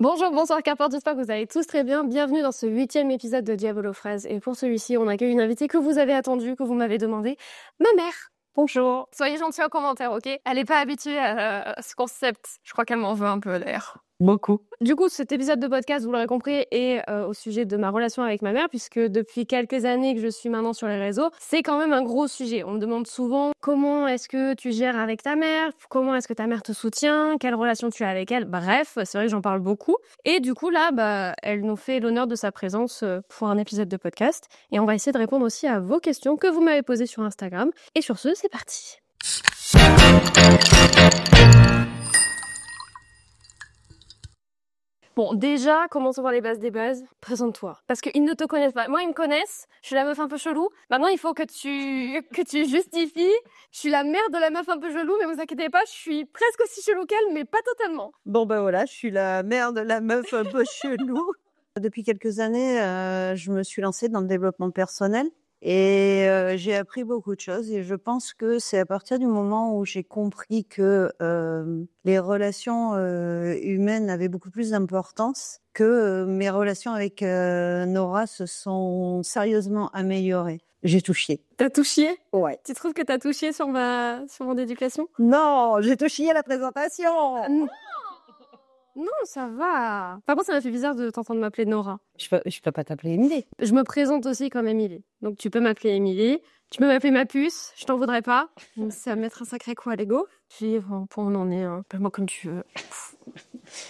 Bonjour, bonsoir, qu'importe, j'espère que vous allez tous très bien. Bienvenue dans ce 8e épisode de Diabolo Fraise. Et pour celui-ci, on accueille une invitée que vous avez attendue, que vous m'avez demandé, ma mère. Bonjour. Soyez gentils en commentaire, ok? Elle n'est pas habituée à ce concept. Je crois qu'elle m'en veut un peu d'ailleurs. Beaucoup. Du coup, cet épisode de podcast, vous l'aurez compris, est au sujet de ma relation avec ma mère, puisque depuis quelques années que je suis maintenant sur les réseaux, c'est quand même un gros sujet. On me demande souvent comment est-ce que tu gères avec ta mère, comment est-ce que ta mère te soutient, quelle relation tu as avec elle. Bref, c'est vrai que j'en parle beaucoup. Et du coup, là, elle nous fait l'honneur de sa présence pour un épisode de podcast. Et on va essayer de répondre aussi à vos questions que vous m'avez posées sur Instagram. Et sur ce, c'est parti. Bon, déjà, commençons par les bases des bases. Présente-toi. Parce qu'ils ne te connaissent pas. Moi, ils me connaissent. Je suis la meuf un peu chelou. Maintenant, il faut que tu justifies. Je suis la mère de la meuf un peu chelou, mais vous inquiétez pas, je suis presque aussi chelou qu'elle, mais pas totalement. Bon, ben voilà, je suis la mère de la meuf un peu chelou. Depuis quelques années, je me suis lancée dans le développement personnel et j'ai appris beaucoup de choses. Et je pense que c'est à partir du moment où j'ai compris que les relations humaines avaient beaucoup plus d'importance que mes relations avec Nora se sont sérieusement améliorées. J'ai tout chié. T'as tout chié? Ouais. Tu trouves que t'as tout chié sur mon éducation? Non, j'ai tout chié à la présentation. Non, ça va. Par contre, ça m'a fait bizarre de t'entendre m'appeler Nora. Je peux pas t'appeler Émilie. Je me présente aussi comme Émilie. Donc tu peux m'appeler Émilie. Tu peux m'appeler ma puce. Je t'en voudrais pas. Ça va me mettre un sacré coup à l'ego. Puis bon, on en est. Appelle-moi comme tu veux.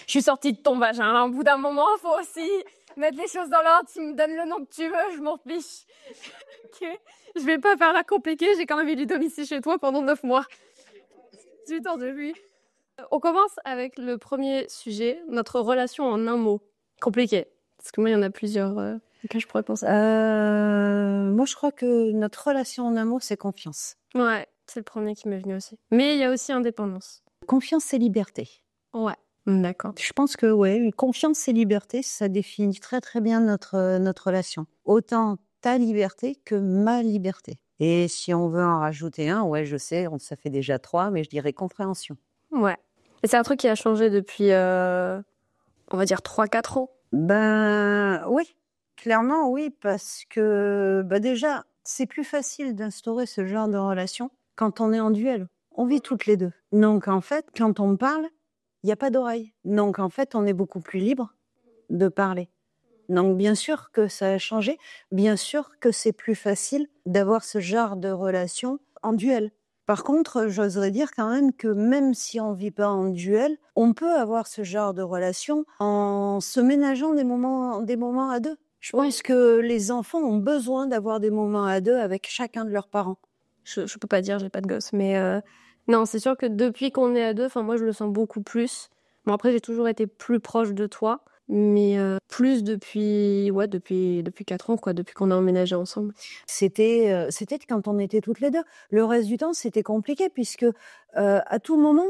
Je suis sortie de ton vagin. Au bout d'un moment, il faut aussi mettre les choses dans l'ordre. Tu me donnes le nom que tu veux, je m'en fiche. Ok. Je vais pas faire la compliquée. J'ai quand même eu du domicile chez toi pendant 9 mois. 18 ans de lui. On commence avec le premier sujet, notre relation en un mot. Compliqué. Parce que moi, il y en a plusieurs auxquels je pourrais penser. Moi, je crois que notre relation en amour, c'est confiance. Ouais, c'est le premier qui m'est venu aussi. Mais il y a aussi indépendance. Confiance et liberté. Ouais, d'accord. Je pense que ouais, confiance et liberté, ça définit très très bien notre relation. Autant ta liberté que ma liberté. Et si on veut en rajouter un, ouais, je sais, ça fait déjà 3, mais je dirais compréhension. Ouais. Et c'est un truc qui a changé depuis, on va dire, 3-4 ans. Ben oui, clairement oui, parce que déjà, c'est plus facile d'instaurer ce genre de relation quand on est en duel. On vit toutes les deux. Donc en fait, quand on parle, il n'y a pas d'oreille. Donc en fait, on est beaucoup plus libre de parler. Donc bien sûr que ça a changé, bien sûr que c'est plus facile d'avoir ce genre de relation en duel. Par contre, j'oserais dire quand même que même si on ne vit pas en duel, on peut avoir ce genre de relation en se ménageant des moments à deux. Je pense que les enfants ont besoin d'avoir des moments à deux avec chacun de leurs parents. Je peux pas dire, j'ai pas de gosse, mais non, c'est sûr que depuis qu'on est à deux, enfin moi je le sens beaucoup plus. Bon après j'ai toujours été plus proche de toi, mais plus depuis 4 ans quoi, depuis qu'on a emménagé ensemble. C'était quand on était toutes les deux. Le reste du temps, c'était compliqué puisque à tout moment,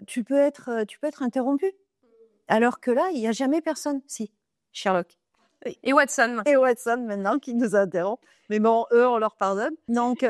tu peux être interrompu. Alors que là, il n'y a jamais personne. Si, Sherlock. Et Watson. Et Watson maintenant qui nous interrompt. Mais bon, eux, on leur pardonne. Donc,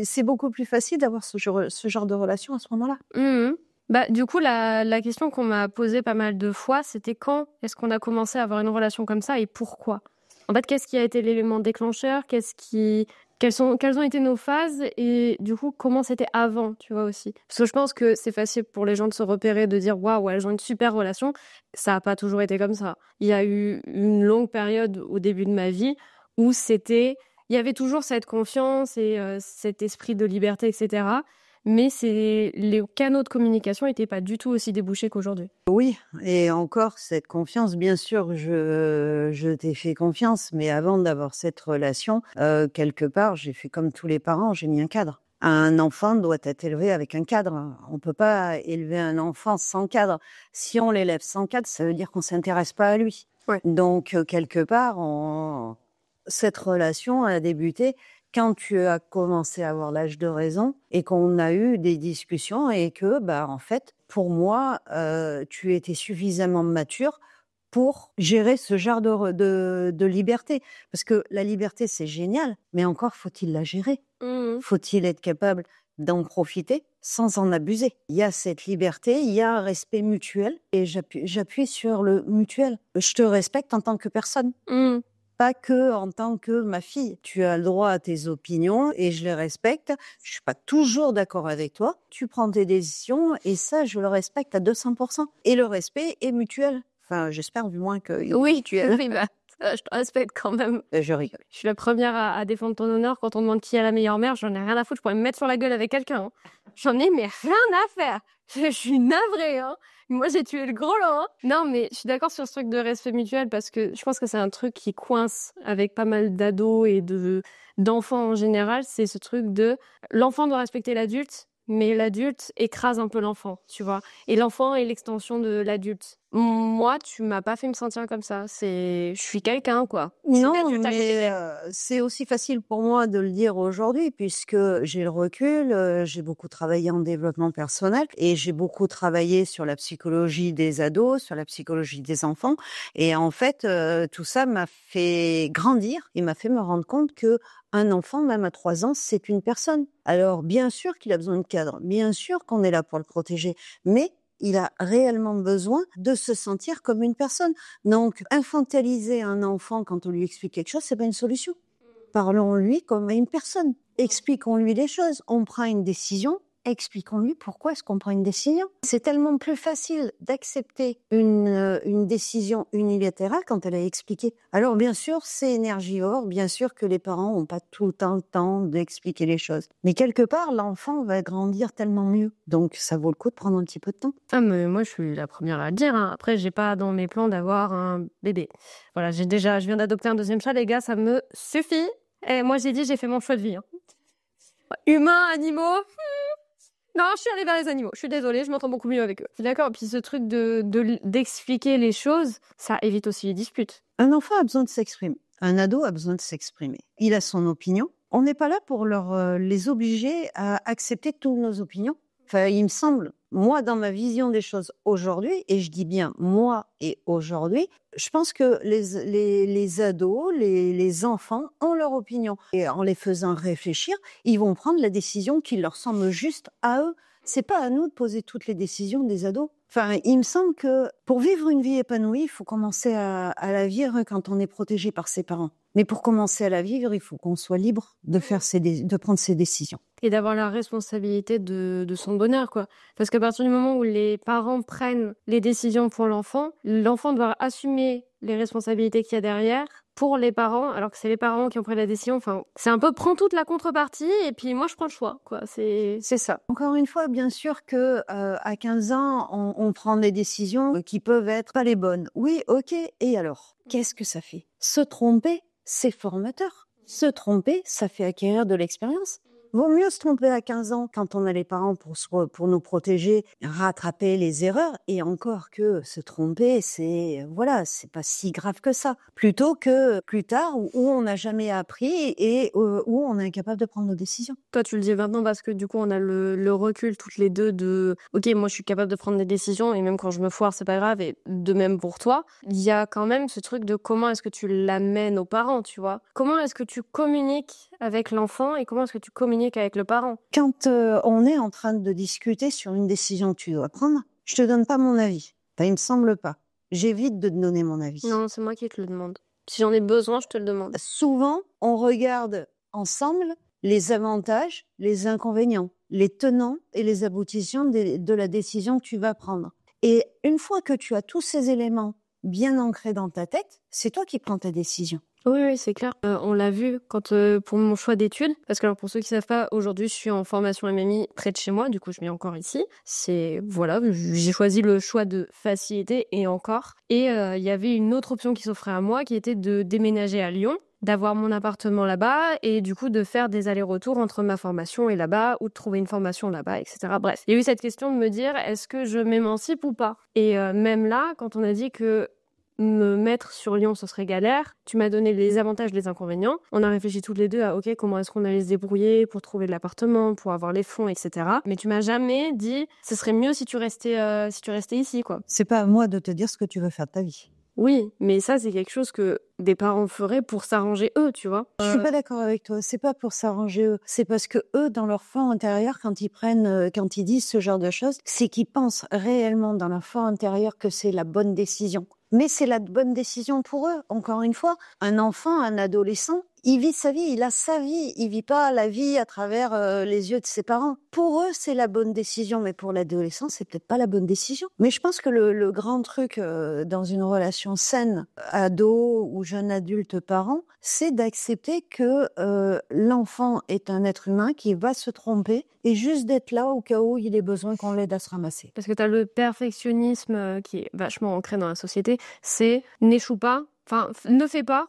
c'est beaucoup plus facile d'avoir ce genre de relation à ce moment-là. Mmh. Bah, du coup, la question qu'on m'a posée pas mal de fois, c'était quand est-ce qu'on a commencé à avoir une relation comme ça et pourquoi? En fait, qu'est-ce qui a été l'élément déclencheur? Quelles ont été nos phases? Et du coup, comment c'était avant, tu vois aussi? Parce que je pense que c'est facile pour les gens de se repérer, de dire waouh, elles ont une super relation. Ça n'a pas toujours été comme ça. Il y a eu une longue période au début de ma vie où il y avait toujours cette confiance et cet esprit de liberté, etc. Mais les canaux de communication n'étaient pas du tout aussi débouchés qu'aujourd'hui. Oui, et encore, cette confiance, bien sûr, je t'ai fait confiance, mais avant d'avoir cette relation, quelque part, j'ai fait comme tous les parents, j'ai mis un cadre. Un enfant doit être élevé avec un cadre. On peut pas élever un enfant sans cadre. Si on l'élève sans cadre, ça veut dire qu'on s'intéresse pas à lui. Ouais. Donc, quelque part, cette relation a débuté quand tu as commencé à avoir l'âge de raison et qu'on a eu des discussions et que, en fait, pour moi, tu étais suffisamment mature pour gérer ce genre de liberté. Parce que la liberté, c'est génial, mais encore faut-il la gérer. Mmh. Faut-il être capable d'en profiter sans en abuser. Il y a cette liberté, il y a un respect mutuel et j'appuie sur le mutuel. Je te respecte en tant que personne. Pas que en tant que ma fille. Tu as le droit à tes opinions et je les respecte. Je suis pas toujours d'accord avec toi. Tu prends tes décisions et ça, je le respecte à 200%. Et le respect est mutuel. Enfin, j'espère du moins que Oui, bah, je te respecte quand même. Je rigole. Je suis la première à défendre ton honneur quand on demande qui est la meilleure mère. J'en ai rien à foutre. Je pourrais me mettre sur la gueule avec quelqu'un. Hein. J'en ai mais rien à faire. Je suis navrée. Hein. Moi, j'ai tué le gros lot. Hein. Non, mais je suis d'accord sur ce truc de respect mutuel parce que je pense que c'est un truc qui coince avec pas mal d'ados et d'enfants en général. C'est ce truc de l'enfant doit respecter l'adulte, mais l'adulte écrase un peu l'enfant, tu vois. Et l'enfant est l'extension de l'adulte. Moi, tu m'as pas fait me sentir comme ça. Je suis quelqu'un, quoi. Non, mais c'est aussi facile pour moi de le dire aujourd'hui puisque j'ai le recul, j'ai beaucoup travaillé en développement personnel et j'ai beaucoup travaillé sur la psychologie des ados, sur la psychologie des enfants. Et en fait, tout ça m'a fait grandir et m'a fait me rendre compte que un enfant, même à 3 ans, c'est une personne. Alors, bien sûr qu'il a besoin de cadre, bien sûr qu'on est là pour le protéger, mais il a réellement besoin de se sentir comme une personne. Donc, infantiliser un enfant quand on lui explique quelque chose, c'est pas une solution. Parlons-lui comme à une personne. Expliquons-lui les choses. On prend une décision. Expliquons-lui pourquoi est-ce qu'on prend une décision. C'est tellement plus facile d'accepter une décision unilatérale quand elle est expliquée. Alors bien sûr, c'est énergivore, bien sûr que les parents n'ont pas tout le temps d'expliquer les choses. Mais quelque part, l'enfant va grandir tellement mieux. Donc ça vaut le coup de prendre un petit peu de temps. Ah, mais moi, je suis la première à le dire. Hein. Après, j'ai pas dans mes plans d'avoir un bébé. Voilà, je viens d'adopter un deuxième chat, les gars, ça me suffit. Et moi, j'ai fait mon choix de vie. Hein. Humains, animaux... Non, je suis allée vers les animaux. Je suis désolée, je m'entends beaucoup mieux avec eux. D'accord. Puis ce truc d'expliquer les choses, ça évite aussi les disputes. Un enfant a besoin de s'exprimer. Un ado a besoin de s'exprimer. Il a son opinion. On n'est pas là pour les obliger à accepter toutes nos opinions. Enfin, il me semble, moi, dans ma vision des choses aujourd'hui, et je dis bien moi et aujourd'hui, je pense que les ados, les enfants ont leur opinion. Et en les faisant réfléchir, ils vont prendre la décision qui leur semble juste à eux. C'est pas à nous de poser toutes les décisions des ados. Enfin, il me semble que pour vivre une vie épanouie, il faut commencer à la vivre quand on est protégé par ses parents. Mais pour commencer à la vivre, il faut qu'on soit libre de prendre ses décisions. Et d'avoir la responsabilité de son bonheur, quoi. Parce qu'à partir du moment où les parents prennent les décisions pour l'enfant doit assumer les responsabilités qu'il y a derrière pour les parents, alors que c'est les parents qui ont pris la décision. Enfin, c'est un peu prends toute la contrepartie et puis moi je prends le choix, quoi. C'est ça. Encore une fois, bien sûr que à 15 ans, on prend des décisions qui peuvent être pas les bonnes. Oui, ok. Et alors, qu'est-ce que ça fait? Se tromper, c'est formateur. Se tromper, ça fait acquérir de l'expérience. Vaut mieux se tromper à 15 ans quand on a les parents pour nous protéger, rattraper les erreurs, et encore que se tromper, c'est pas si grave que ça. Plutôt que plus tard où on n'a jamais appris et où on est incapable de prendre nos décisions. Toi, tu le dis maintenant parce que du coup, on a le recul toutes les deux de ok, moi je suis capable de prendre des décisions et même quand je me foire, c'est pas grave, et de même pour toi. Il y a quand même ce truc de comment est-ce que tu l'amènes aux parents, tu vois. Comment est-ce que tu communiques avec l'enfant et comment est-ce que tu communiques avec le parent? Quand on est en train de discuter sur une décision que tu dois prendre, je te donne pas mon avis. Il me semble pas. J'évite de te donner mon avis. Non, c'est moi qui te le demande. Si j'en ai besoin, je te le demande. Souvent, on regarde ensemble les avantages, les inconvénients, les tenants et les aboutissants de la décision que tu vas prendre. Et une fois que tu as tous ces éléments bien ancrés dans ta tête, c'est toi qui prends ta décision. Oui, c'est clair. On l'a vu quand pour mon choix d'études, parce que alors pour ceux qui savent pas, aujourd'hui je suis en formation MMI près de chez moi, du coup je vis encore ici. J'ai choisi le choix de facilité et encore. Et il y avait une autre option qui s'offrait à moi, qui était de déménager à Lyon, d'avoir mon appartement là-bas et du coup de faire des allers-retours entre ma formation et là-bas ou de trouver une formation là-bas, etc. Bref, il y a eu cette question de me dire est-ce que je m'émancipe ou pas. Et même là, quand on a dit que me mettre sur Lyon, ce serait galère. Tu m'as donné les avantages, les inconvénients. On a réfléchi toutes les deux à ok, comment est-ce qu'on allait se débrouiller pour trouver de l'appartement, pour avoir les fonds, etc. Mais tu m'as jamais dit, ce serait mieux si tu restais ici, quoi. C'est pas à moi de te dire ce que tu veux faire de ta vie. Oui, mais ça, c'est quelque chose que des parents feraient pour s'arranger eux, tu vois. Je suis pas d'accord avec toi. C'est pas pour s'arranger eux. C'est parce que eux, dans leur fort intérieur, quand ils disent ce genre de choses, c'est qu'ils pensent réellement dans leur fort intérieur que c'est la bonne décision. Mais c'est la bonne décision pour eux. Encore une fois, un enfant, un adolescent, il vit sa vie, il a sa vie. Il vit pas la vie à travers les yeux de ses parents. Pour eux, c'est la bonne décision, mais pour l'adolescent, c'est peut-être pas la bonne décision. Mais je pense que le grand truc dans une relation saine, ado ou jeune adulte parent, c'est d'accepter que l'enfant est un être humain qui va se tromper et juste d'être là au cas où il ait besoin qu'on l'aide à se ramasser. Parce que tu as le perfectionnisme qui est vachement ancré dans la société, c'est n'échoue pas, enfin ne fais pas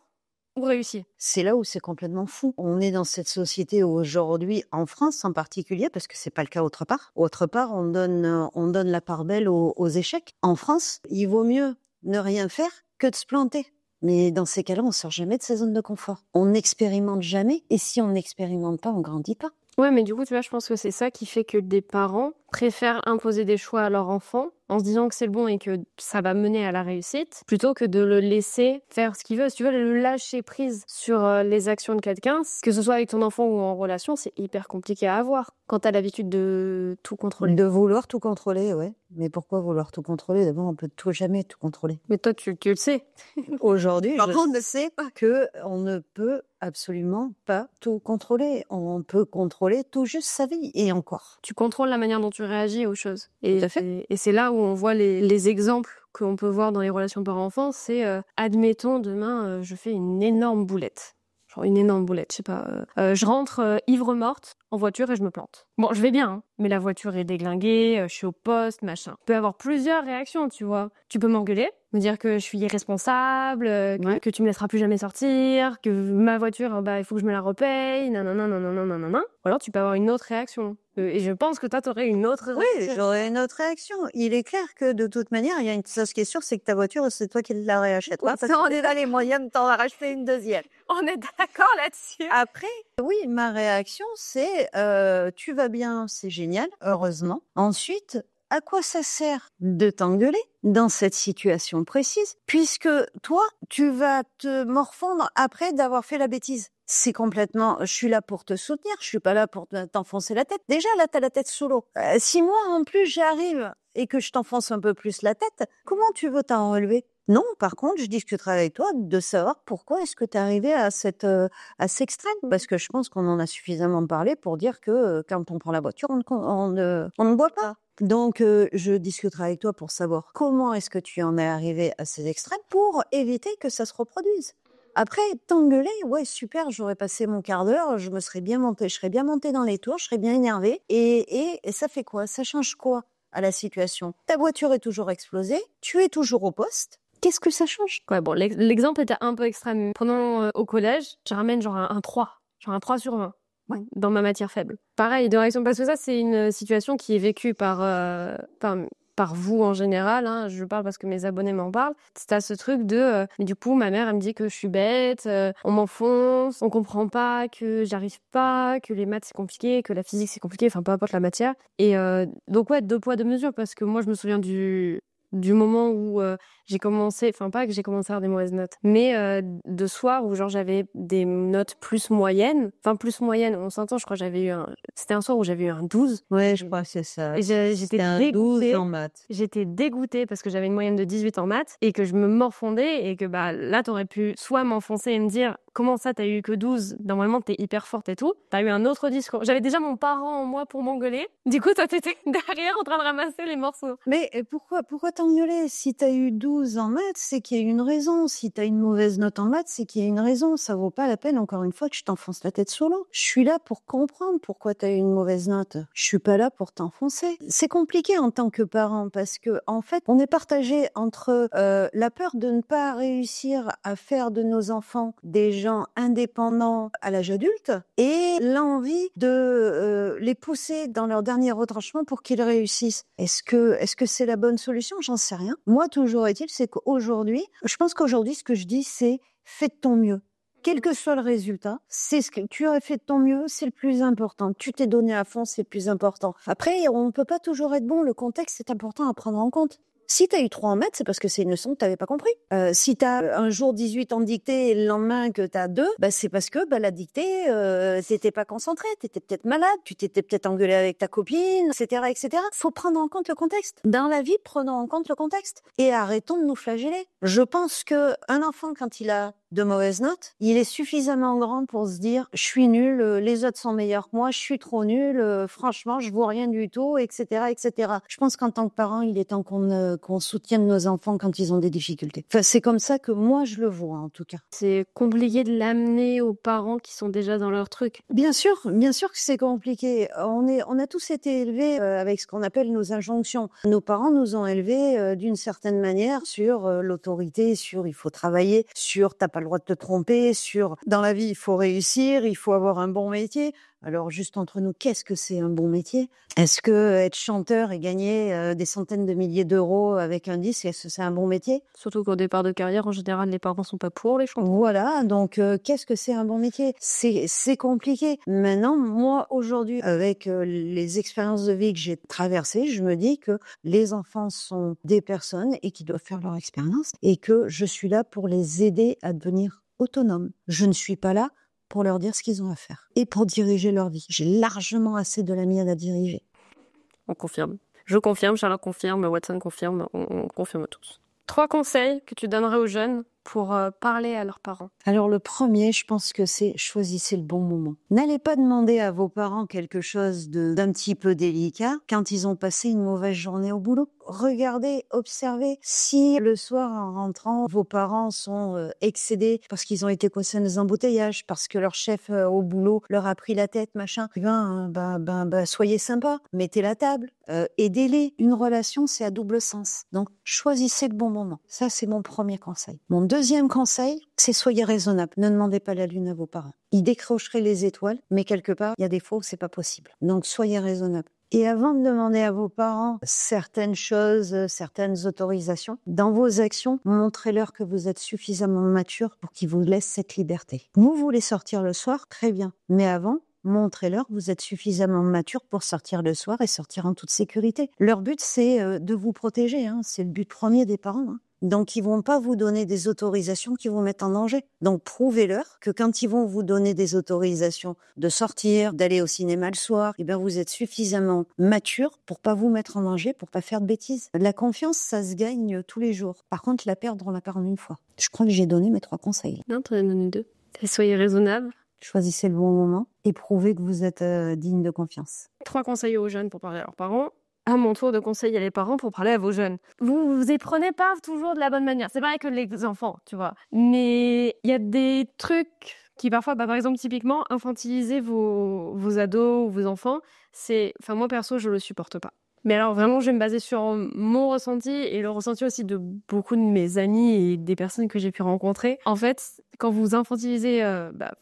ou réussis. C'est là où c'est complètement fou. On est dans cette société aujourd'hui, en France en particulier, parce que c'est pas le cas autre part. Autre part, on donne la part belle aux échecs. En France, il vaut mieux ne rien faire que de se planter. Mais dans ces cas-là, on sort jamais de sa zone de confort. On n'expérimente jamais, et si on n'expérimente pas, on grandit pas. Ouais, mais du coup, tu vois, je pense que c'est ça qui fait que des parents préfèrent imposer des choix à leur enfant en se disant que c'est le bon et que ça va mener à la réussite, plutôt que de le laisser faire ce qu'il veut. Si tu veux, le lâcher prise sur les actions de quelqu'un, que ce soit avec ton enfant ou en relation, c'est hyper compliqué à avoir quand t'as l'habitude de tout contrôler. De vouloir tout contrôler, ouais. Mais pourquoi vouloir tout contrôler? D'abord, on peut jamais tout contrôler. Mais toi, tu le sais. Aujourd'hui, on ne sait que on ne peut absolument pas tout contrôler. On peut contrôler tout juste sa vie, et encore. Tu contrôles la manière dont tu réagis aux choses. Tout à fait. Et c'est là où on voit les exemples qu'on peut voir dans les relations parents-enfants. C'est, admettons, demain, je fais une énorme boulette. Genre une énorme boulette, je sais pas. Je rentre ivre-morte en voiture et je me plante. Bon, je vais bien, hein, mais la voiture est déglinguée, je suis au poste, machin. Je peux avoir plusieurs réactions, tu vois. Tu peux m'engueuler, me dire que je suis irresponsable, que tu me laisseras plus jamais sortir, que ma voiture, il faut que je me la repaye, nanana, nanana, nanana. Ou alors tu peux avoir une autre réaction. Et je pense que toi, t'aurais une autre réaction. Oui, j'aurais une autre réaction. Il est clair que de toute manière, il y a une chose qui est sûre, c'est que ta voiture, c'est toi qui la réachèteras. Parce qu'on est dans les moyens de t'en racheter une deuxième. On est d'accord là-dessus. Après, oui, ma réaction, c'est tu vas bien, c'est génial, heureusement. Ensuite, à quoi ça sert de t'engueuler dans cette situation précise, puisque toi, tu vas te morfondre après d'avoir fait la bêtise. C'est complètement, je suis là pour te soutenir, je suis pas là pour t'enfoncer la tête. Déjà, là, t'as la tête sous l'eau. Si moi, en plus, j'arrive et que je t'enfonce un peu plus la tête, comment tu veux t'en relever? Non, par contre, je discuterai avec toi de savoir pourquoi est-ce que tu es arrivé à cet extrême. Parce que je pense qu'on en a suffisamment parlé pour dire que quand on prend la voiture, on ne boit pas. Donc, je discuterai avec toi pour savoir comment est-ce que tu en es arrivé à ces extrêmes pour éviter que ça se reproduise. Après, t'engueuler, ouais, super, j'aurais passé mon quart d'heure, je serais bien montée dans les tours, je serais bien énervée. Et ça fait quoi? Ça change quoi à la situation? Ta voiture est toujours explosée, tu es toujours au poste. Qu'est-ce que ça change? Ouais, bon, l'exemple était un peu extrême. Pendant au collège, je ramène genre un 3, genre un 3 sur 20. Ouais. Dans ma matière faible. Pareil, de réaction, parce que ça, c'est une situation qui est vécue par vous en général, hein. Je parle parce que mes abonnés m'en parlent. T'as ce truc de, mais du coup, ma mère, elle me dit que je suis bête, on m'enfonce, on comprend pas, que j'arrive pas, que les maths c'est compliqué, que la physique c'est compliqué, enfin peu importe la matière. Et donc ouais, 2 poids 2 mesures, parce que moi je me souviens du moment où j'ai commencé, enfin pas que j'ai commencé à avoir des mauvaises notes, mais de soir où genre j'avais des notes plus moyennes, on s'entend, je crois que c'était un soir où j'avais eu un 12. Ouais, je crois que c'est ça. Et j'étais dégoûtée. 12 en maths. J'étais dégoûtée parce que j'avais une moyenne de 18 en maths et que je me morfondais et que là t'aurais pu soit m'enfoncer et me dire comment ça t'as eu que 12, normalement t'es hyper forte et tout. T'as eu un autre discours. J'avais déjà mon parent en moi pour m'engueuler. Du coup toi t'étais derrière en train de ramasser les morceaux. Mais pourquoi t'engueuler? Si t'as eu 12 en maths, c'est qu'il y a une raison. Si t'as une mauvaise note en maths, c'est qu'il y a une raison. Ça vaut pas la peine, encore une fois, que je t'enfonce la tête sous l'eau. Je suis là pour comprendre pourquoi t'as eu une mauvaise note. Je suis pas là pour t'enfoncer. C'est compliqué en tant que parent parce que, en fait, on est partagé entre la peur de ne pas réussir à faire de nos enfants des gens indépendants à l'âge adulte et l'envie de les pousser dans leur dernier retranchement pour qu'ils réussissent. Est-ce que c'est la bonne solution? J'en sais rien. Moi, toujours est-il, c'est qu'aujourd'hui, je pense qu'aujourd'hui, ce que je dis, c'est fais de ton mieux. Quel que soit le résultat, c'est ce que tu aurais fait de ton mieux, c'est le plus important. Tu t'es donné à fond, c'est le plus important. Après, on ne peut pas toujours être bon. Le contexte est important à prendre en compte. Si t'as eu 3 en maths, c'est parce que c'est une leçon que t'avais pas compris. Si t'as un jour 18 en dictée et le lendemain que t'as 2, c'est parce que la dictée, t'étais pas concentré, t'étais peut-être malade, tu t'étais peut-être engueulé avec ta copine, etc., etc. Faut prendre en compte le contexte. Dans la vie, prenons en compte le contexte et arrêtons de nous flageller. Je pense que un enfant, quand il a de mauvaises notes, il est suffisamment grand pour se dire je suis nul, les autres sont meilleurs que moi, je suis trop nul, franchement je vaux rien du tout, etc., etc. Je pense qu'en tant que parent, il est temps qu'on soutienne nos enfants quand ils ont des difficultés. Enfin, c'est comme ça que moi je le vois en tout cas. C'est compliqué de l'amener aux parents qui sont déjà dans leur truc. Bien sûr que c'est compliqué. On a tous été élevés avec ce qu'on appelle nos injonctions. Nos parents nous ont élevés d'une certaine manière sur l'autorité, sur il faut travailler, sur t'as pas le droit de te tromper, sur dans la vie il faut réussir, il faut avoir un bon métier. Alors juste entre nous, qu'est-ce que c'est un bon métier? Est-ce que être chanteur et gagner des centaines de milliers d'euros avec un disque, est-ce que c'est un bon métier? Surtout qu'au départ de carrière, en général, les parents sont pas pour les chanteurs. Voilà, donc qu'est-ce que c'est un bon métier? C'est compliqué. Maintenant, moi aujourd'hui, avec les expériences de vie que j'ai traversées, je me dis que les enfants sont des personnes et qui doivent faire leur expérience et que je suis là pour les aider à devenir autonomes. Je ne suis pas là pour leur dire ce qu'ils ont à faire et pour diriger leur vie. J'ai largement assez de la mienne à diriger. On confirme. Je confirme, Charlotte confirme, Watson confirme, on confirme tous. 3 conseils que tu donnerais aux jeunes pour parler à leurs parents. Alors le premier, je pense que c'est choisissez le bon moment. N'allez pas demander à vos parents quelque chose d'un petit peu délicat quand ils ont passé une mauvaise journée au boulot. Regardez, observez. Si le soir en rentrant, vos parents sont excédés parce qu'ils ont été coincés dans des embouteillages, parce que leur chef au boulot leur a pris la tête, machin, soyez sympa, mettez la table, aidez-les. Une relation, c'est à double sens. Donc choisissez le bon moment. Ça, c'est mon premier conseil. Mon deuxième conseil, c'est soyez raisonnable. Ne demandez pas la lune à vos parents. Ils décrocheraient les étoiles, mais quelque part, il y a des fois où c'est pas possible. Donc soyez raisonnable. Et avant de demander à vos parents certaines choses, certaines autorisations, dans vos actions, montrez-leur que vous êtes suffisamment mature pour qu'ils vous laissent cette liberté. Vous voulez sortir le soir, très bien. Mais avant, montrez-leur que vous êtes suffisamment mature pour sortir le soir et sortir en toute sécurité. Leur but, c'est de vous protéger. C'est le but premier des parents. Donc, ils vont pas vous donner des autorisations qui vous mettent en danger. Donc, prouvez-leur que quand ils vont vous donner des autorisations de sortir, d'aller au cinéma le soir, vous êtes suffisamment mature pour pas vous mettre en danger, pour pas faire de bêtises. La confiance, ça se gagne tous les jours. Par contre, la perdre, on la perd en une fois. Je crois que j'ai donné mes 3 conseils. Non, tu en as donné 2. Et soyez raisonnable. Choisissez le bon moment et prouvez que vous êtes digne de confiance. 3 conseils aux jeunes pour parler à leurs parents. À mon tour de conseiller les parents pour parler à vos jeunes. Vous y prenez pas toujours de la bonne manière. C'est pareil que les enfants, tu vois. Mais il y a des trucs qui parfois, par exemple, typiquement, infantiliser vos ados ou vos enfants, moi perso, je le supporte pas. Mais alors vraiment, je vais me baser sur mon ressenti et le ressenti aussi de beaucoup de mes amis et des personnes que j'ai pu rencontrer. En fait, quand vous infantilisez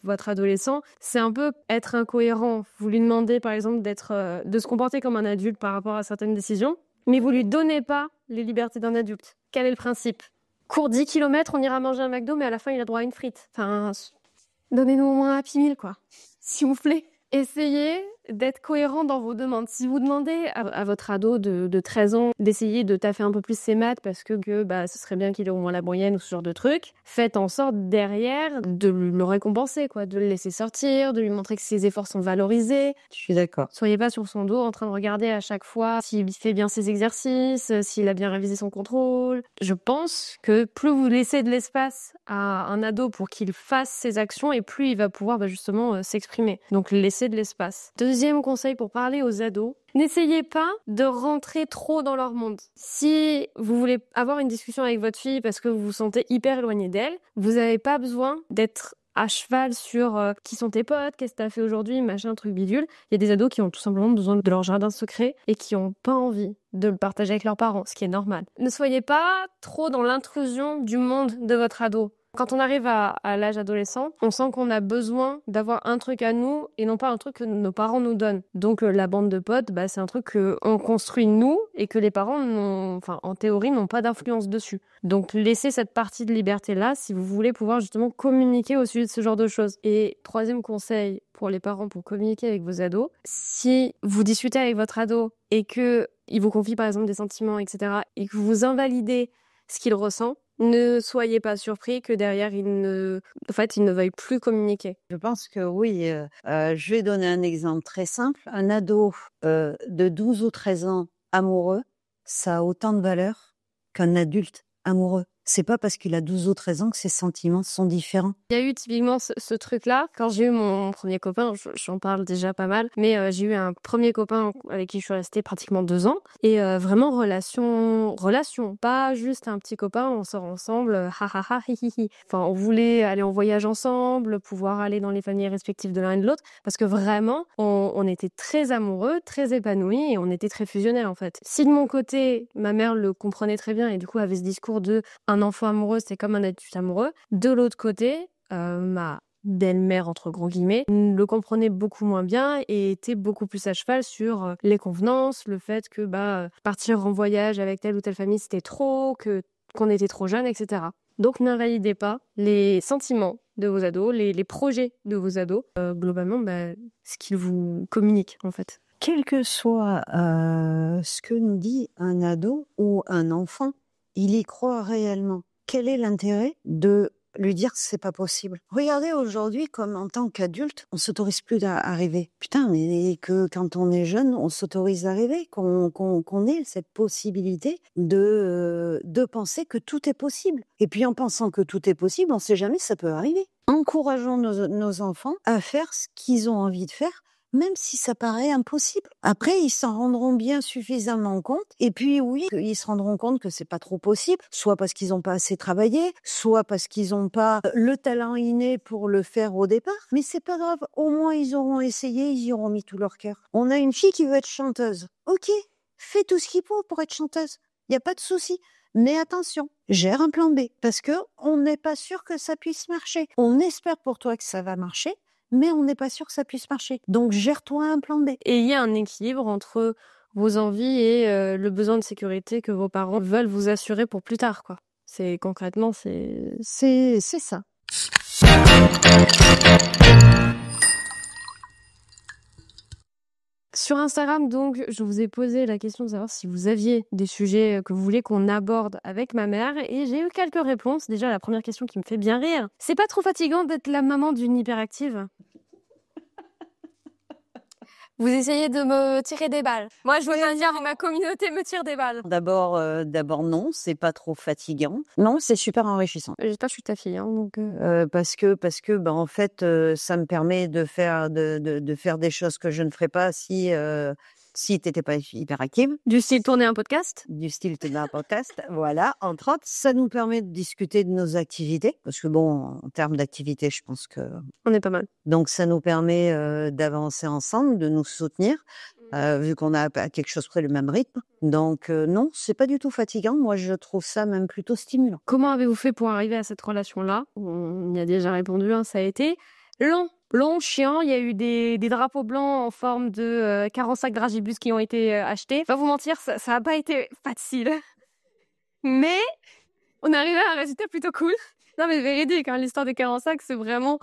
votre adolescent, c'est un peu être incohérent. Vous lui demandez par exemple de se comporter comme un adulte par rapport à certaines décisions, mais vous lui donnez pas les libertés d'un adulte. Quel est le principe? Cours 10 km, on ira manger un McDo, mais à la fin, il a droit à une frite. Enfin, donnez-nous au moins un Happy Meal, quoi. S'il vous plaît. Essayez d'être cohérent dans vos demandes. Si vous demandez à votre ado de 13 ans d'essayer de taffer un peu plus ses maths parce que ce serait bien qu'il ait au moins la moyenne ou ce genre de truc, faites en sorte derrière de le récompenser, quoi, de le laisser sortir, de lui montrer que ses efforts sont valorisés. Je suis d'accord. Soyez pas sur son dos en train de regarder à chaque fois s'il fait bien ses exercices, s'il a bien révisé son contrôle. Je pense que plus vous laissez de l'espace à un ado pour qu'il fasse ses actions et plus il va pouvoir justement s'exprimer. Donc laissez de l'espace. Deuxième conseil pour parler aux ados, n'essayez pas de rentrer trop dans leur monde. Si vous voulez avoir une discussion avec votre fille parce que vous vous sentez hyper éloigné d'elle, vous n'avez pas besoin d'être à cheval sur qui sont tes potes, qu'est-ce que t'as fait aujourd'hui, machin, truc bidule. Il y a des ados qui ont tout simplement besoin de leur jardin secret et qui n'ont pas envie de le partager avec leurs parents, ce qui est normal. Ne soyez pas trop dans l'intrusion du monde de votre ado. Quand on arrive à l'âge adolescent, on sent qu'on a besoin d'avoir un truc à nous et non pas un truc que nos parents nous donnent. Donc la bande de potes, c'est un truc qu'on construit nous et que les parents, en théorie, n'ont pas d'influence dessus. Donc laissez cette partie de liberté-là si vous voulez pouvoir justement communiquer au sujet de ce genre de choses. Et troisième conseil pour les parents pour communiquer avec vos ados, si vous discutez avec votre ado et que il vous confie par exemple des sentiments, etc., et que vous invalidez ce qu'il ressent, ne soyez pas surpris que derrière, il ne veuille plus communiquer. Je pense que oui. Je vais donner un exemple très simple. Un ado de 12 ou 13 ans amoureux, ça a autant de valeur qu'un adulte amoureux. C'est pas parce qu'il a 12 ou 13 ans que ses sentiments sont différents. Il y a eu typiquement ce truc-là. Quand j'ai eu mon premier copain, j'en parle déjà pas mal, mais j'ai eu un premier copain avec qui je suis restée pratiquement 2 ans. Et vraiment relation, pas juste un petit copain, on sort ensemble, ha ha ha, hi hi hi. Enfin, on voulait aller en voyage ensemble, pouvoir aller dans les familles respectives de l'un et de l'autre, parce que vraiment, on était très amoureux, très épanouis, et on était très fusionnels en fait. Si de mon côté, ma mère le comprenait très bien, et du coup avait ce discours de un enfant amoureux, c'est comme un adulte amoureux. De l'autre côté, ma belle-mère, entre gros guillemets, le comprenait beaucoup moins bien et était beaucoup plus à cheval sur les convenances, le fait que partir en voyage avec telle ou telle famille, c'était trop, qu'on était trop jeune, etc. Donc n'invalidez pas les sentiments de vos ados, les projets de vos ados, globalement, ce qu'ils vous communiquent, en fait. Quel que soit ce que nous dit un ado ou un enfant, il y croit réellement. Quel est l'intérêt de lui dire que c'est pas possible? Regardez aujourd'hui comme en tant qu'adulte, on s'autorise plus à rêver. Putain, mais que quand on est jeune, on s'autorise à rêver, qu'on ait cette possibilité de penser que tout est possible. Et puis en pensant que tout est possible, on sait jamais ça peut arriver. Encourageons nos enfants à faire ce qu'ils ont envie de faire, même si ça paraît impossible. Après, ils s'en rendront bien suffisamment compte. Et puis oui, ils se rendront compte que c'est pas trop possible, soit parce qu'ils n'ont pas assez travaillé, soit parce qu'ils n'ont pas le talent inné pour le faire au départ. Mais c'est pas grave, au moins ils auront essayé, ils y auront mis tout leur cœur. On a une fille qui veut être chanteuse. Ok, fais tout ce qu'il faut pour être chanteuse. Il n'y a pas de souci. Mais attention, gère un plan B, parce que on n'est pas sûr que ça puisse marcher. On espère pour toi que ça va marcher, mais on n'est pas sûr que ça puisse marcher. Donc, gère-toi un plan B. Et il y a un équilibre entre vos envies et le besoin de sécurité que vos parents veulent vous assurer pour plus tard, quoi. Concrètement, c'est ça. Sur Instagram, donc, je vous ai posé la question de savoir si vous aviez des sujets que vous voulez qu'on aborde avec ma mère, et j'ai eu quelques réponses. Déjà, la première question qui me fait bien rire. C'est pas trop fatigant d'être la maman d'une hyperactive? Vous essayez de me tirer des balles. Moi, je veux bien dire, ma communauté me tire des balles. D'abord, non, c'est pas trop fatigant. Non, c'est super enrichissant. J'espère que je suis ta fille, donc. Parce que, en fait, ça me permet de faire des choses que je ne ferais pas si t'étais pas hyperactive. Du style tourner un podcast? Du style tourner un podcast, voilà. Entre autres, ça nous permet de discuter de nos activités. Parce que bon, en termes d'activités, je pense que... On est pas mal. Donc, ça nous permet d'avancer ensemble, de nous soutenir, vu qu'on a à quelque chose près le même rythme. Donc, non, c'est pas du tout fatigant. Moi, je trouve ça même plutôt stimulant. Comment avez-vous fait pour arriver à cette relation-là? On y a déjà répondu, ça a été long, chiant. Il y a eu des drapeaux blancs en forme de 45 dragibus qui ont été achetés. Pas vous mentir, ça a pas été facile. Mais on est arrivé à un résultat plutôt cool. Non mais véridique, l'histoire des 45, c'est vraiment...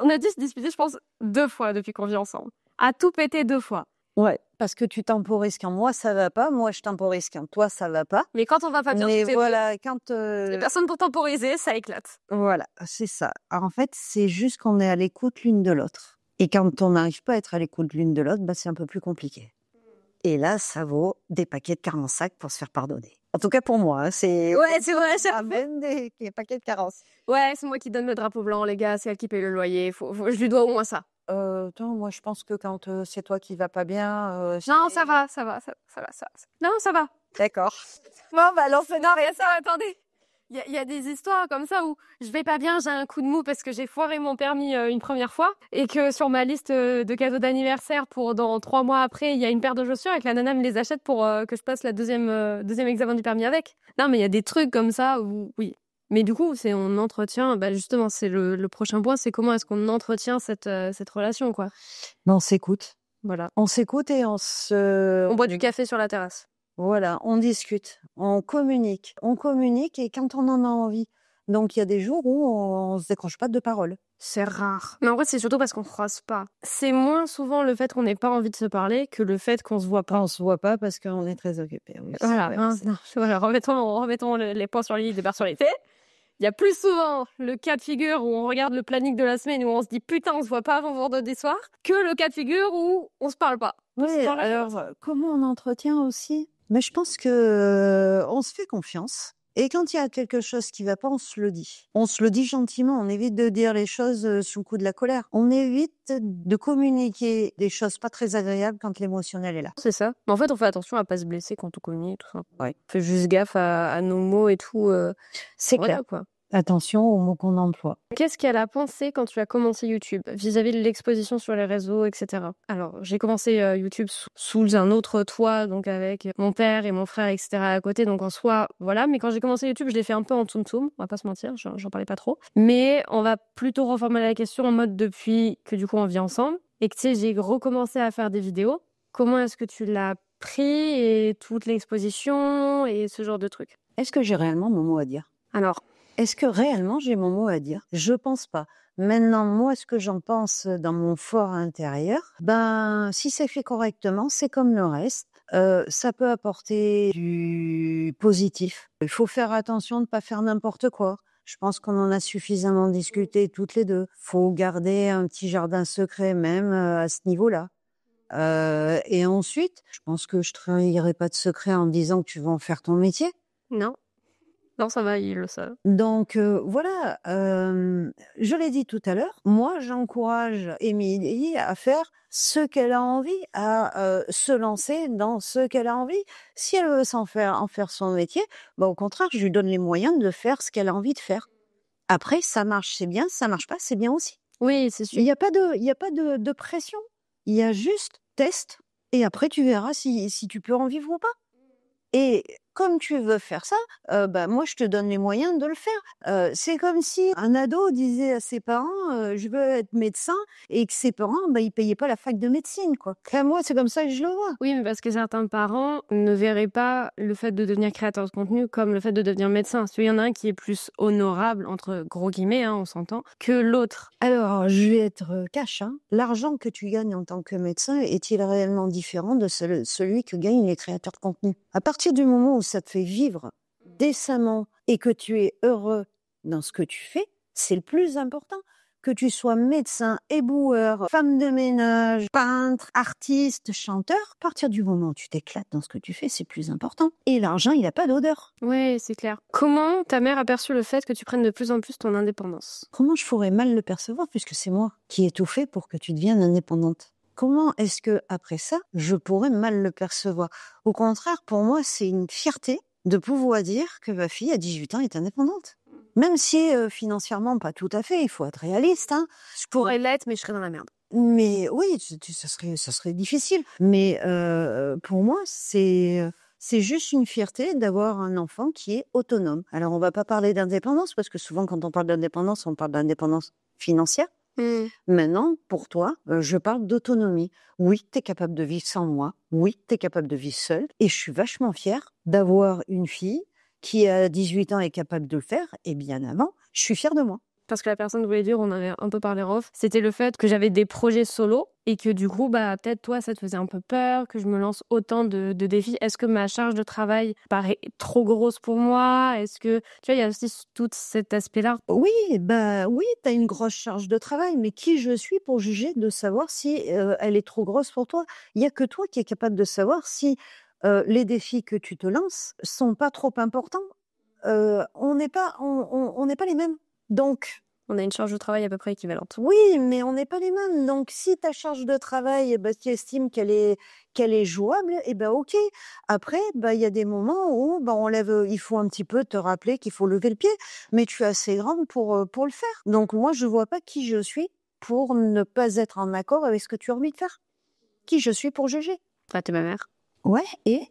On a dû se disputer, je pense, 2 fois depuis qu'on vit ensemble. À tout péter 2 fois. Ouais, parce que tu temporises quand moi ça va pas, moi je temporise quand toi ça va pas. Mais quand on va pas bien, mais voilà, quand les personnes pour temporiser, ça éclate. Voilà, c'est ça. Alors, en fait, c'est juste qu'on est à l'écoute l'une de l'autre. Et quand on n'arrive pas à être à l'écoute l'une de l'autre, c'est un peu plus compliqué. Et là, ça vaut des paquets de 45 pour se faire pardonner. En tout cas pour moi, c'est... Ouais, c'est vrai, ça amène des paquets de 40. Ouais, c'est moi qui donne le drapeau blanc, les gars, c'est elle qui paye le loyer. Je lui dois au moins ça. Attends, moi je pense que quand c'est toi qui va pas bien... Non, ça va. Non, ça va. D'accord. Bon, non, rien ça, attendez. Il y a des histoires comme ça où je vais pas bien, j'ai un coup de mou parce que j'ai foiré mon permis une première fois et que sur ma liste de cadeaux d'anniversaire pour dans 3 mois après, il y a une paire de chaussures et que la nana me les achète pour que je passe la deuxième examen du permis avec. Non, mais il y a des trucs comme ça où, oui, Mais du coup, on entretient, justement, c'est le prochain point, c'est comment est-ce qu'on entretient cette relation, quoi. Mais on s'écoute. Voilà. On s'écoute et On boit du café sur la terrasse. Voilà, on discute, on communique et quand on en a envie. Donc il y a des jours où on se décroche pas de parole. C'est rare. Mais en fait, c'est surtout parce qu'on croise pas. C'est moins souvent le fait qu'on n'ait pas envie de se parler que le fait qu'on se voit pas. On se voit pas parce qu'on est très occupé. Oui, Voilà, voilà, remettons les points sur les i, des barres sur les t. Il y a plus souvent le cas de figure où on regarde le planning de la semaine où on se dit putain, on se voit pas avant vendredi soir, que le cas de figure où on se parle pas. Oui, alors comment on entretient aussi? Mais je pense que on se fait confiance. Et quand il y a quelque chose qui va pas, on se le dit. On se le dit gentiment. On évite de dire les choses sous le coup de la colère. On évite de communiquer des choses pas très agréables quand l'émotionnel est là. C'est ça. Mais en fait, on fait attention à pas se blesser quand on communique, tout ça. Ouais. On fait juste gaffe à nos mots et tout. C'est voilà, clair. quoi. Attention aux mots qu'on emploie. Qu'est-ce qu'elle a pensé quand tu as commencé YouTube, vis-à-vis de l'exposition sur les réseaux, etc. Alors, j'ai commencé YouTube sous un autre toit, donc avec mon père et mon frère, etc. à côté, donc en soi, voilà. Mais quand j'ai commencé YouTube, je l'ai fait un peu en tsum-tsum, on va pas se mentir, j'en parlais pas trop. Mais on va plutôt reformuler la question en mode depuis que du coup on vit ensemble, et que tu sais, j'ai recommencé à faire des vidéos. Comment est-ce que tu l'as pris et toute l'exposition et ce genre de trucs? Est-ce que j'ai réellement mon mot à dire? Alors, est-ce que réellement j'ai mon mot à dire? Je pense pas. Maintenant, moi, ce que j'en pense dans mon fort intérieur, si c'est fait correctement, c'est comme le reste. Ça peut apporter du positif. Il faut faire attention de pas faire n'importe quoi. Je pense qu'on en a suffisamment discuté toutes les deux. Faut garder un petit jardin secret même à ce niveau-là. Et ensuite, je pense que je trahirai pas de secret en disant que tu vas en faire ton métier. non. Non, ça va, ils le savent. Donc voilà, je l'ai dit tout à l'heure, moi j'encourage Émilie à faire ce qu'elle a envie, à se lancer dans ce qu'elle a envie. Si elle veut en faire son métier, au contraire, je lui donne les moyens de faire ce qu'elle a envie de faire. Après, ça marche, c'est bien, ça marche pas, c'est bien aussi. Oui, c'est sûr. Il y a pas de pression. Il y a juste test et après tu verras si tu peux en vivre ou pas. Et comme tu veux faire ça, moi je te donne les moyens de le faire. C'est comme si un ado disait à ses parents, je veux être médecin, et que ses parents, ils payaient pas la fac de médecine, quoi. Enfin, moi c'est comme ça que je le vois. Oui, mais parce que certains parents ne verraient pas le fait de devenir créateur de contenu comme le fait de devenir médecin. Il y en a un qui est plus honorable, entre gros guillemets, on s'entend, que l'autre. Alors, je vais être cash. L'argent que tu gagnes en tant que médecin est-il réellement différent de celui que gagnent les créateurs de contenu? À partir du moment où ça te fait vivre décemment et que tu es heureux dans ce que tu fais, c'est le plus important. Que tu sois médecin, éboueur, femme de ménage, peintre, artiste, chanteur, à partir du moment où tu t'éclates dans ce que tu fais, c'est plus important. Et l'argent, il n'a pas d'odeur. Oui, c'est clair. Comment ta mère a perçu le fait que tu prennes de plus en plus ton indépendance? Comment je pourrais mal le percevoir puisque c'est moi qui ai tout fait pour que tu deviennes indépendante? Comment est-ce que après ça, je pourrais mal le percevoir? Au contraire, pour moi, c'est une fierté de pouvoir dire que ma fille à 18 ans est indépendante. Même si financièrement, pas tout à fait, il faut être réaliste. Je pourrais l'être, mais je serais dans la merde. Mais oui, ça serait difficile. Mais pour moi, c'est juste une fierté d'avoir un enfant qui est autonome. Alors, on va pas parler d'indépendance, parce que souvent, quand on parle d'indépendance, on parle d'indépendance financière. Maintenant, pour toi, je parle d'autonomie. Oui, tu es capable de vivre sans moi. Oui, tu es capable de vivre seule. Et je suis vachement fière d'avoir une fille qui, à 18 ans, est capable de le faire. Et bien avant, je suis fière de moi. Parce que la personne voulait dire, on avait un peu parlé off, c'était le fait que j'avais des projets solo et que du coup, peut-être toi, ça te faisait un peu peur, que je me lance autant de défis. Est-ce que ma charge de travail paraît trop grosse pour moi? Est-ce que, tu vois, il y a aussi tout cet aspect-là. Oui, oui, tu as une grosse charge de travail, mais qui je suis pour juger de savoir si elle est trop grosse pour toi? Il y a que toi qui es capable de savoir si les défis que tu te lances sont pas trop importants. On n'est pas les mêmes. Donc, on a une charge de travail à peu près équivalente. Oui, mais on n'est pas les mêmes. Donc, si ta charge de travail, tu estimes qu'elle est jouable, ok. Après, il y a des moments où il faut un petit peu te rappeler qu'il faut lever le pied. Mais tu es assez grande pour le faire. Donc, moi, je vois pas qui je suis pour ne pas être en accord avec ce que tu as envie de faire. Qui je suis pour juger. T'es ma mère. Ouais, et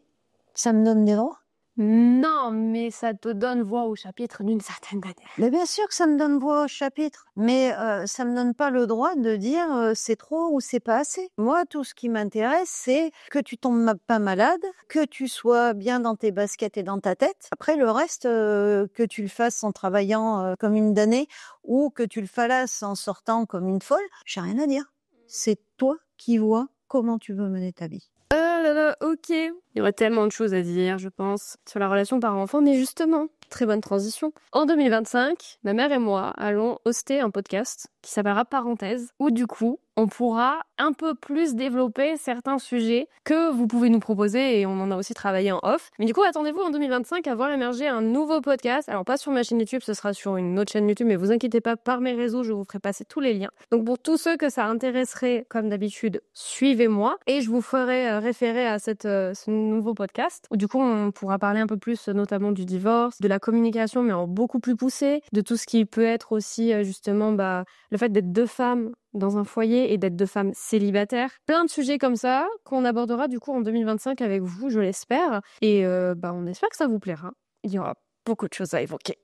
ça me donne des droits. Non, mais ça te donne voix au chapitre d'une certaine manière. Mais bien sûr que ça me donne voix au chapitre, mais ça me donne pas le droit de dire c'est trop ou c'est pas assez. Moi, tout ce qui m'intéresse, c'est que tu tombes pas malade, que tu sois bien dans tes baskets et dans ta tête. Après, le reste, que tu le fasses en travaillant comme une damnée ou que tu le fasses en sortant comme une folle, j'ai rien à dire. C'est toi qui vois comment tu veux mener ta vie. Là là, ok. Il y aurait tellement de choses à dire, je pense, sur la relation parent-enfant, mais justement, très bonne transition. En 2025, ma mère et moi allons hoster un podcast qui s'appellera Parenthèse, où du coup, on pourra un peu plus développer certains sujets que vous pouvez nous proposer, et on en a aussi travaillé en off. Mais du coup, attendez-vous en 2025 à voir émerger un nouveau podcast. Alors pas sur ma chaîne YouTube, ce sera sur une autre chaîne YouTube, mais vous inquiétez pas, par mes réseaux, je vous ferai passer tous les liens. Donc pour tous ceux que ça intéresserait, comme d'habitude, suivez-moi, et je vous ferai référer à ce nouveau podcast, où du coup, on pourra parler un peu plus notamment du divorce, de la communication, mais en beaucoup plus poussé, de tout ce qui peut être aussi justement le fait d'être deux femmes dans un foyer et d'être deux femmes célibataires. Plein de sujets comme ça qu'on abordera du coup en 2025 avec vous, je l'espère. Et on espère que ça vous plaira. Il y aura beaucoup de choses à évoquer.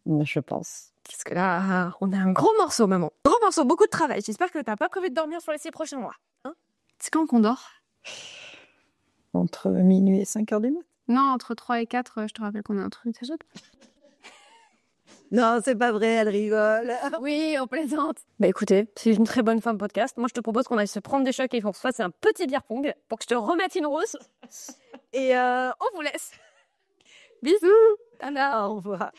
Je pense. Parce que là, on a un gros morceau, maman. Gros morceau, beaucoup de travail. J'espère que t'as pas prévu de dormir sur les 6 prochains mois. Hein? C'est quand qu'on dort? Entre minuit et 5h du mat. Non, entre 3 et 4, je te rappelle qu'on a un truc déjà. Non, c'est pas vrai, elle rigole. Oui, on plaisante. Bah écoutez, c'est une très bonne fin de podcast. Moi, je te propose qu'on aille se prendre des chocs et qu'on se fasse un petit beer pong pour que je te remette une rousse. Et on vous laisse. Bisous. Au revoir.